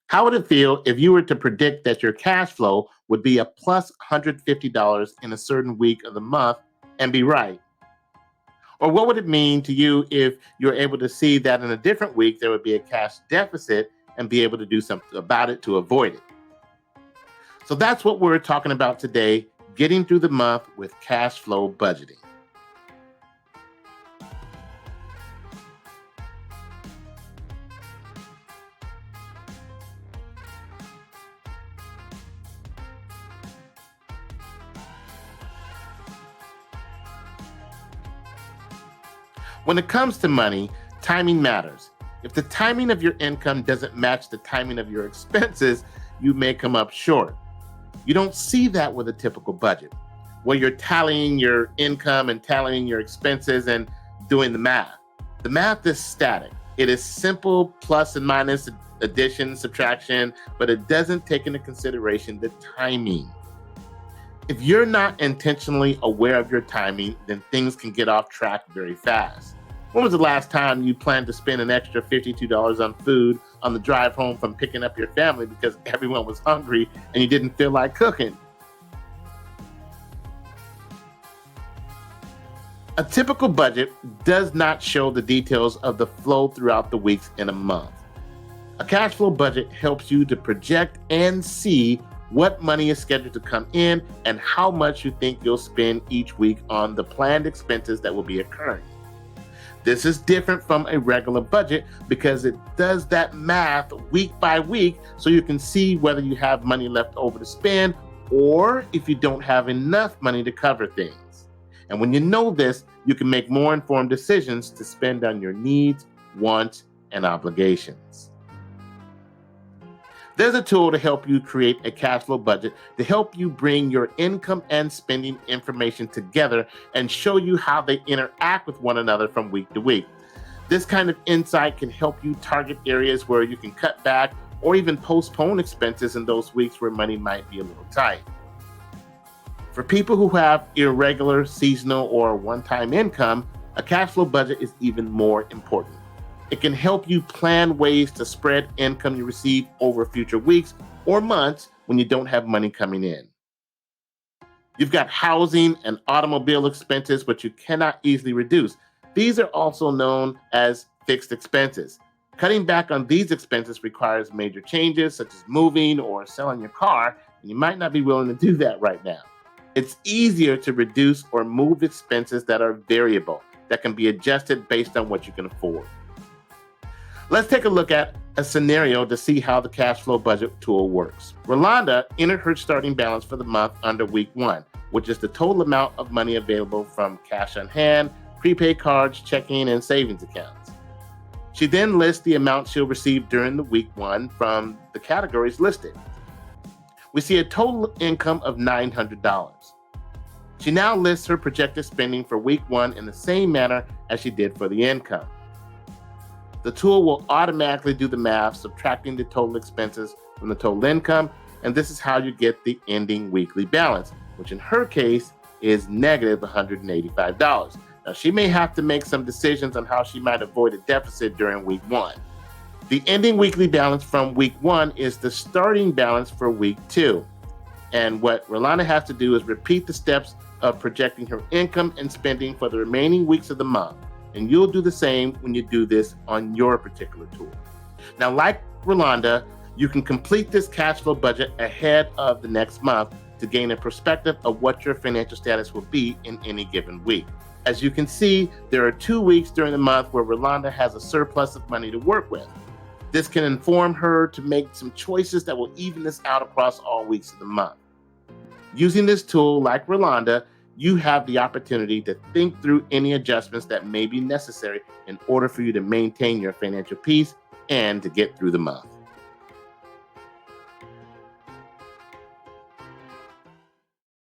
How would it feel if you were to predict that your cash flow would be a plus $150 in a certain week of the month and be right? Or what would it mean to you if you're able to see that in a different week there would be a cash deficit and be able to do something about it to avoid it? So that's what we're talking about today, getting through the month with cash flow budgeting. When it comes to money, timing matters. If the timing of your income doesn't match the timing of your expenses, you may come up short. You don't see that with a typical budget, where you're tallying your income and tallying your expenses and doing the math. The math is static. It is simple plus and minus, addition, subtraction, but it doesn't take into consideration the timing. If you're not intentionally aware of your timing, then things can get off track very fast. When was the last time you planned to spend an extra $52 on food on the drive home from picking up your family because everyone was hungry and you didn't feel like cooking? A typical budget does not show the details of the flow throughout the weeks in a month. A cash flow budget helps you to project and see what money is scheduled to come in and how much you think you'll spend each week on the planned expenses that will be occurring. This is different from a regular budget because it does that math week by week so you can see whether you have money left over to spend or if you don't have enough money to cover things. And when you know this, you can make more informed decisions to spend on your needs, wants, and obligations. There's a tool to help you create a cash flow budget to help you bring your income and spending information together and show you how they interact with one another from week to week. This kind of insight can help you target areas where you can cut back or even postpone expenses in those weeks where money might be a little tight. For people who have irregular, seasonal, or one-time income, a cash flow budget is even more important. It can help you plan ways to spread income you receive over future weeks or months when you don't have money coming in. You've got housing and automobile expenses, which you cannot easily reduce. These are also known as fixed expenses. Cutting back on these expenses requires major changes, such as moving or selling your car, and you might not be willing to do that right now. It's easier to reduce or move expenses that are variable, that can be adjusted based on what you can afford. Let's take a look at a scenario to see how the cash flow budget tool works. Rolanda entered her starting balance for the month under week 1, which is the total amount of money available from cash on hand, prepaid cards, checking, and savings accounts. She then lists the amount she'll receive during the week 1 from the categories listed. We see a total income of $900. She now lists her projected spending for week 1 in the same manner as she did for the income. The tool will automatically do the math, subtracting the total expenses from the total income, and this is how you get the ending weekly balance, which in her case is negative $185. Now, she may have to make some decisions on how she might avoid a deficit during week 1. The ending weekly balance from week 1 is the starting balance for week 2. And what Rolanda has to do is repeat the steps of projecting her income and spending for the remaining weeks of the month. And you'll do the same when you do this on your particular tool. Now, like Rolanda, you can complete this cash flow budget ahead of the next month to gain a perspective of what your financial status will be in any given week. As you can see, there are 2 weeks during the month where Rolanda has a surplus of money to work with. This can inform her to make some choices that will even this out across all weeks of the month. Using this tool, like Rolanda, you have the opportunity to think through any adjustments that may be necessary in order for you to maintain your financial peace and to get through the month.